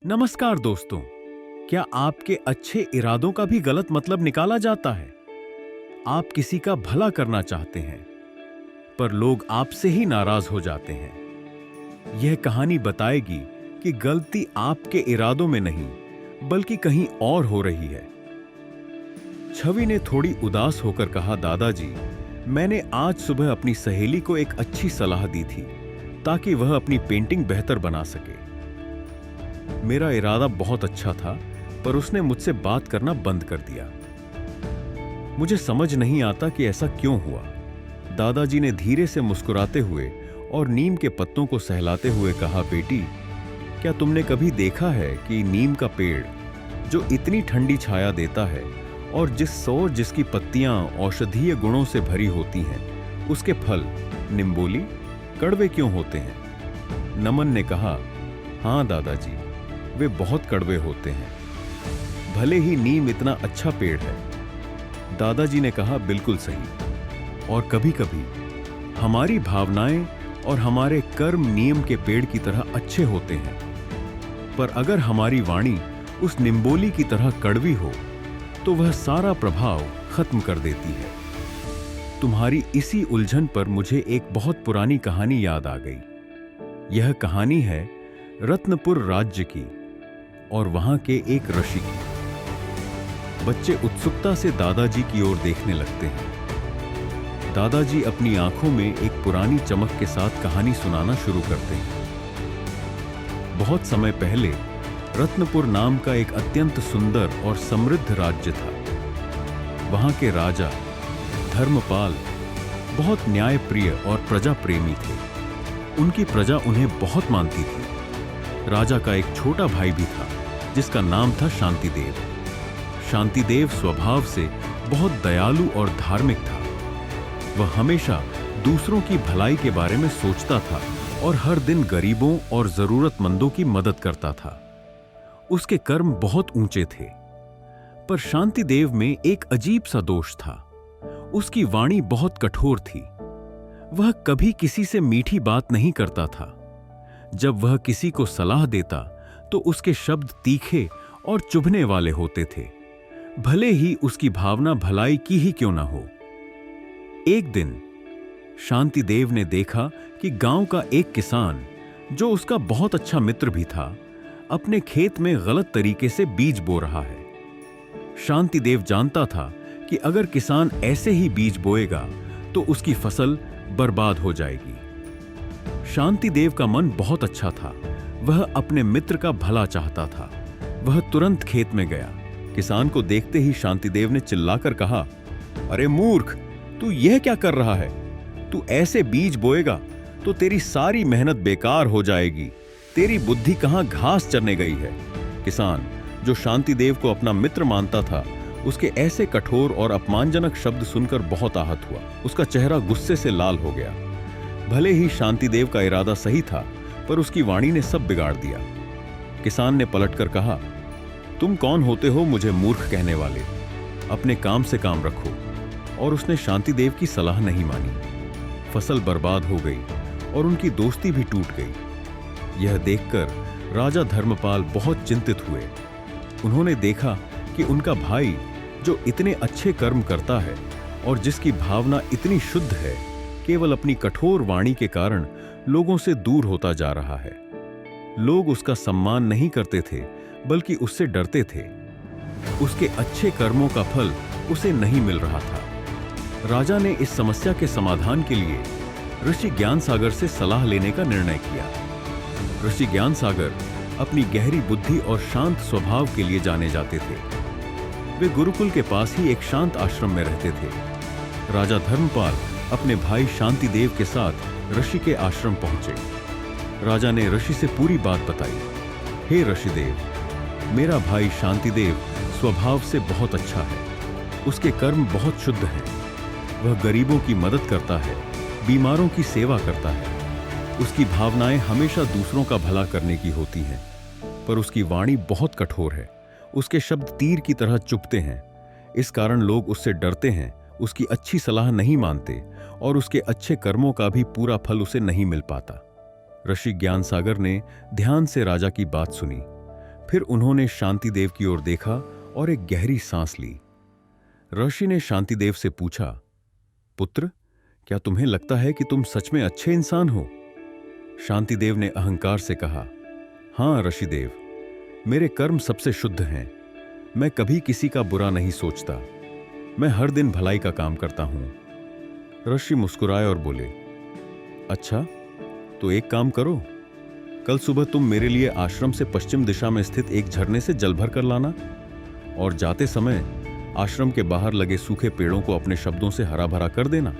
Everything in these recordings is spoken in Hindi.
नमस्कार दोस्तों। क्या आपके अच्छे इरादों का भी गलत मतलब निकाला जाता है? आप किसी का भला करना चाहते हैं, पर लोग आपसे ही नाराज हो जाते हैं। यह कहानी बताएगी कि गलती आपके इरादों में नहीं, बल्कि कहीं और हो रही है। छवि ने थोड़ी उदास होकर कहा, दादाजी, मैंने आज सुबह अपनी सहेली को एक अच्छी सलाह दी थी ताकि वह अपनी पेंटिंग बेहतर बना सके। मेरा इरादा बहुत अच्छा था, पर उसने मुझसे बात करना बंद कर दिया। मुझे समझ नहीं आता कि ऐसा क्यों हुआ। दादाजी ने धीरे से मुस्कुराते हुए और नीम के पत्तों को सहलाते हुए कहा, बेटी, क्या तुमने कभी देखा है कि नीम का पेड़ जो इतनी ठंडी छाया देता है और जिसकी पत्तियां औषधीय गुणों से भरी होती हैं, उसके फल निम्बोली कड़वे क्यों होते हैं? नमन ने कहा, हाँ दादाजी, वे बहुत कड़वे होते हैं, भले ही नीम इतना अच्छा पेड़ है। दादाजी ने कहा, बिल्कुल सही। और कभी कभी हमारी भावनाएं और हमारे कर्म नीम के पेड़ की तरह अच्छे होते हैं, पर अगर हमारी वाणी उस निम्बोली की तरह कड़वी हो तो वह सारा प्रभाव खत्म कर देती है। तुम्हारी इसी उलझन पर मुझे एक बहुत पुरानी कहानी याद आ गई। यह कहानी है रत्नपुर राज्य की और वहां के एक ऋषि की। बच्चे उत्सुकता से दादाजी की ओर देखने लगते हैं। दादाजी अपनी आंखों में एक पुरानी चमक के साथ कहानी सुनाना शुरू करते हैं। बहुत समय पहले रत्नपुर नाम का एक अत्यंत सुंदर और समृद्ध राज्य था। वहां के राजा धर्मपाल बहुत न्यायप्रिय और प्रजा प्रेमी थे। उनकी प्रजा उन्हें बहुत मानती थी। राजा का एक छोटा भाई भी था जिसका नाम था शांतिदेव। शांतिदेव स्वभाव से बहुत दयालु और धार्मिक था। वह हमेशा दूसरों की भलाई के बारे में सोचता था और हर दिन गरीबों और जरूरतमंदों की मदद करता था। उसके कर्म बहुत ऊंचे थे, पर शांतिदेव में एक अजीब सा दोष था। उसकी वाणी बहुत कठोर थी। वह कभी किसी से मीठी बात नहीं करता था। जब वह किसी को सलाह देता तो उसके शब्द तीखे और चुभने वाले होते थे, भले ही उसकी भावना भलाई की ही क्यों ना हो। एक दिन शांतिदेव ने देखा कि गांव का एक किसान, जो उसका बहुत अच्छा मित्र भी था, अपने खेत में गलत तरीके से बीज बो रहा है। शांतिदेव जानता था कि अगर किसान ऐसे ही बीज बोएगा तो उसकी फसल बर्बाद हो जाएगी। शांतिदेव का मन बहुत अच्छा था। वह अपने मित्र का भला चाहता था। वह तुरंत खेत में गया। किसान को देखते ही शांतिदेव ने चिल्लाकर कहा, अरे मूर्ख, तू यह क्या कर रहा है? तू ऐसे बीज बोएगा तो तेरी सारी मेहनत बेकार हो जाएगी। तेरी बुद्धि कहां घास चरने गई है? किसान, जो शांतिदेव को अपना मित्र मानता था, उसके ऐसे कठोर और अपमानजनक शब्द सुनकर बहुत आहत हुआ। उसका चेहरा गुस्से से लाल हो गया। भले ही शांतिदेव का इरादा सही था, पर उसकी वाणी ने सब बिगाड़ दिया। किसान ने पलटकर कहा, तुम कौन होते हो मुझे मूर्ख कहने वाले? अपने काम से काम रखो। और उसने शांतिदेव की सलाह नहीं मानी। फसल बर्बाद हो गई और उनकी दोस्ती भी टूट गई। यह देखकर राजा धर्मपाल बहुत चिंतित हुए। उन्होंने देखा कि उनका भाई, जो इतने अच्छे कर्म करता है और जिसकी भावना इतनी शुद्ध है, केवल अपनी कठोर वाणी के कारण लोगों से दूर होता जा रहा है। लोग उसका सम्मान नहीं करते थे, बल्कि उससे डरते थे। उसके अच्छे कर्मों का फल उसे नहीं मिल रहा था। राजा ने इस समस्या के समाधान के लिए ऋषि ज्ञानसागर से सलाह लेने का निर्णय किया। ऋषि ज्ञानसागर अपनी गहरी बुद्धि और शांत स्वभाव के लिए जाने जाते थे। वे गुरुकुल के पास ही एक शांत आश्रम में रहते थे। राजा धर्मपाल अपने भाई शांतिदेव के साथ ऋषि के आश्रम पहुंचे। राजा ने ऋषि से पूरी बात बताई। हे ऋषिदेव, मेरा भाई शांतिदेव स्वभाव से बहुत अच्छा है। उसके कर्म बहुत शुद्ध हैं। वह गरीबों की मदद करता है, बीमारों की सेवा करता है। उसकी भावनाएं हमेशा दूसरों का भला करने की होती हैं, पर उसकी वाणी बहुत कठोर है। उसके शब्द तीर की तरह चुभते हैं। इस कारण लोग उससे डरते हैं, उसकी अच्छी सलाह नहीं मानते और उसके अच्छे कर्मों का भी पूरा फल उसे नहीं मिल पाता। ऋषि ज्ञानसागर ने ध्यान से राजा की बात सुनी। फिर उन्होंने शांतिदेव की ओर देखा और एक गहरी सांस ली। ऋषि ने शांतिदेव से पूछा, पुत्र, क्या तुम्हें लगता है कि तुम सच में अच्छे इंसान हो? शांतिदेव ने अहंकार से कहा, हां ऋषिदेव, मेरे कर्म सबसे शुद्ध हैं। मैं कभी किसी का बुरा नहीं सोचता। मैं हर दिन भलाई का काम करता हूं। ऋषि मुस्कुराए और बोले, अच्छा, तो एक काम करो, कल सुबह तुम मेरे लिए आश्रम से पश्चिम दिशा में स्थित एक झरने से जल भर कर लाना, और जाते समय आश्रम के बाहर लगे सूखे पेड़ों को अपने शब्दों से हरा भरा कर देना।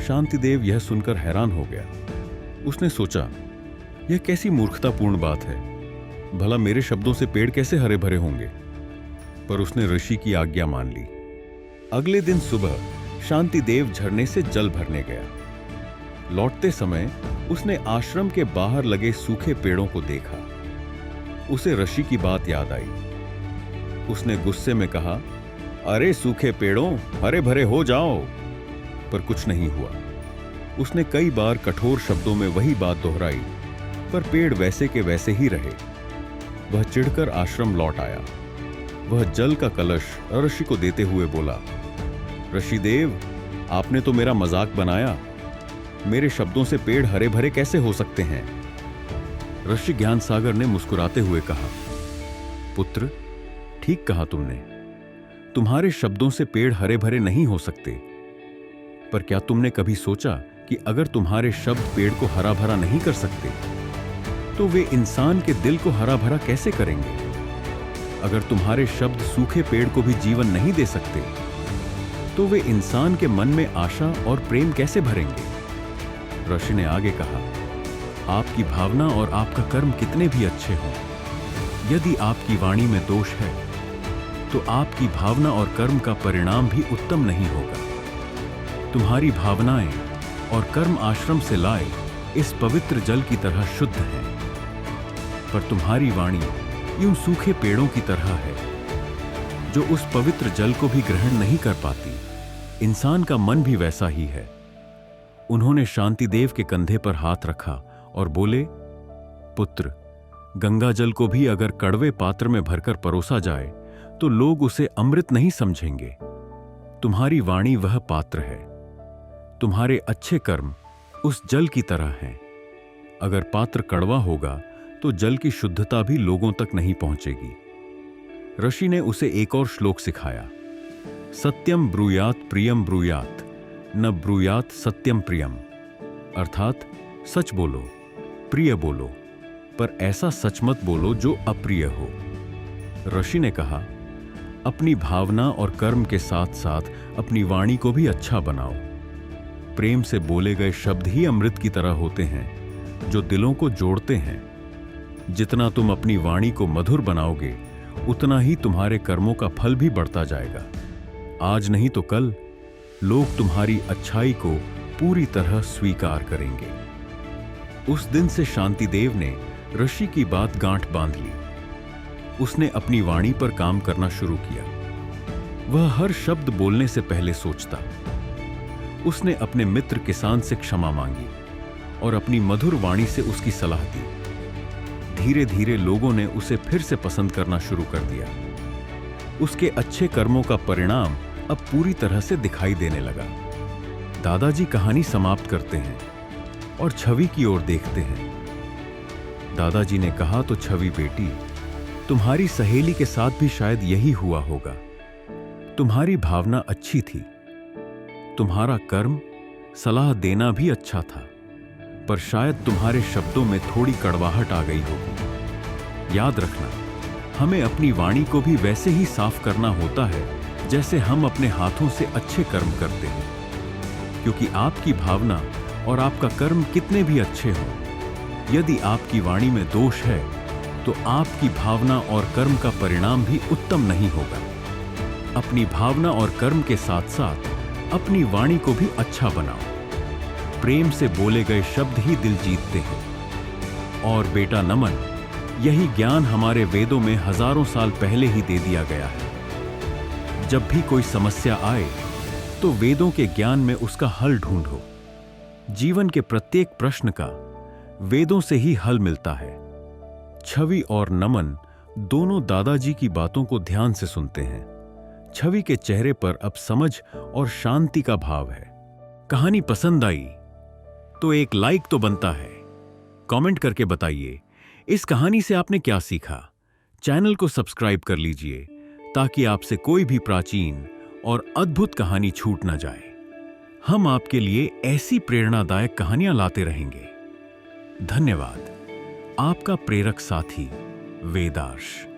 शांतिदेव यह सुनकर हैरान हो गया। उसने सोचा, यह कैसी मूर्खतापूर्ण बात है, भला मेरे शब्दों से पेड़ कैसे हरे भरे होंगे? पर उसने ऋषि की आज्ञा मान ली। अगले दिन सुबह शांतिदेव झरने से जल भरने गया। लौटते समय उसने आश्रम के बाहर लगे सूखे पेड़ों को देखा। उसे ऋषि की बात याद आई। उसने गुस्से में कहा, अरे सूखे पेड़ों, हरे भरे हो जाओ। पर कुछ नहीं हुआ। उसने कई बार कठोर शब्दों में वही बात दोहराई, पर पेड़ वैसे के वैसे ही रहे। वह चिढ़कर आश्रम लौट आया। वह जल का कलश ऋषि को देते हुए बोला, ऋषिदेव, आपने तो मेरा मजाक बनाया। मेरे शब्दों से पेड़ हरे भरे कैसे हो सकते हैं? ऋषि ज्ञान सागर ने मुस्कुराते हुए कहा, पुत्र, ठीक कहा तुमने। तुम्हारे शब्दों से पेड़ हरे भरे नहीं हो सकते। पर क्या तुमने कभी सोचा कि अगर तुम्हारे शब्द पेड़ को हरा भरा नहीं कर सकते, तो वे इंसान के दिल को हरा भरा कैसे करेंगे? अगर तुम्हारे शब्द सूखे पेड़ को भी जीवन नहीं दे सकते, तो वे इंसान के मन में आशा और प्रेम कैसे भरेंगे? ऋषि ने आगे कहा, आपकी भावना और आपका कर्म कितने भी अच्छे हों, यदि आपकी वाणी में दोष है, तो आपकी भावना और कर्म का परिणाम भी उत्तम नहीं होगा। तुम्हारी भावनाएं और कर्म आश्रम से लाए इस पवित्र जल की तरह शुद्ध हैं, पर तुम्हारी वाणी यूं सूखे पेड़ों की तरह है, जो उस पवित्र जल को भी ग्रहण नहीं कर पाती। इंसान का मन भी वैसा ही है। उन्होंने शांतिदेव के कंधे पर हाथ रखा और बोले, पुत्र, गंगा जल को भी अगर कड़वे पात्र में भरकर परोसा जाए तो लोग उसे अमृत नहीं समझेंगे। तुम्हारी वाणी वह पात्र है। तुम्हारे अच्छे कर्म उस जल की तरह हैं। अगर पात्र कड़वा होगा तो जल की शुद्धता भी लोगों तक नहीं पहुंचेगी। ऋषि ने उसे एक और श्लोक सिखाया, सत्यम ब्रूयात प्रियम ब्रूयात, न ब्रूयात सत्यम प्रियम। अर्थात सच बोलो, प्रिय बोलो, पर ऐसा सच मत बोलो जो अप्रिय हो। ऋषि ने कहा, अपनी भावना और कर्म के साथ साथ अपनी वाणी को भी अच्छा बनाओ। प्रेम से बोले गए शब्द ही अमृत की तरह होते हैं, जो दिलों को जोड़ते हैं। जितना तुम अपनी वाणी को मधुर बनाओगे, उतना ही तुम्हारे कर्मों का फल भी बढ़ता जाएगा। आज नहीं तो कल लोग तुम्हारी अच्छाई को पूरी तरह स्वीकार करेंगे। उस दिन से शांतिदेव ने ऋषि की बात गांठ बांध ली। उसने अपनी वाणी पर काम करना शुरू किया। वह हर शब्द बोलने से पहले सोचता। उसने अपने मित्र किसान से क्षमा मांगी और अपनी मधुर वाणी से उसकी सलाह दी। धीरे धीरे लोगों ने उसे फिर से पसंद करना शुरू कर दिया। उसके अच्छे कर्मों का परिणाम अब पूरी तरह से दिखाई देने लगा। दादाजी कहानी समाप्त करते हैं और छवि की ओर देखते हैं। दादाजी ने कहा, तो छवि बेटी, तुम्हारी सहेली के साथ भी शायद यही हुआ होगा। तुम्हारी भावना अच्छी थी, तुम्हारा कर्म सलाह देना भी अच्छा था, पर शायद तुम्हारे शब्दों में थोड़ी कड़वाहट आ गई होगी। याद रखना, हमें अपनी वाणी को भी वैसे ही साफ करना होता है जैसे हम अपने हाथों से अच्छे कर्म करते हैं, क्योंकि आपकी भावना और आपका कर्म कितने भी अच्छे हों, यदि आपकी वाणी में दोष है तो आपकी भावना और कर्म का परिणाम भी उत्तम नहीं होगा। अपनी भावना और कर्म के साथ साथ अपनी वाणी को भी अच्छा बनाओ। प्रेम से बोले गए शब्द ही दिल जीतते हैं। और बेटा नमन, यही ज्ञान हमारे वेदों में हजारों साल पहले ही दे दिया गया है। जब भी कोई समस्या आए तो वेदों के ज्ञान में उसका हल ढूंढो। जीवन के प्रत्येक प्रश्न का वेदों से ही हल मिलता है। छवि और नमन दोनों दादाजी की बातों को ध्यान से सुनते हैं। छवि के चेहरे पर अब समझ और शांति का भाव है। कहानी पसंद आई तो एक लाइक तो बनता है। कमेंट करके बताइए इस कहानी से आपने क्या सीखा। चैनल को सब्सक्राइब कर लीजिए ताकि आपसे कोई भी प्राचीन और अद्भुत कहानी छूट ना जाए। हम आपके लिए ऐसी प्रेरणादायक कहानियां लाते रहेंगे। धन्यवाद। आपका प्रेरक साथी वेदार्श।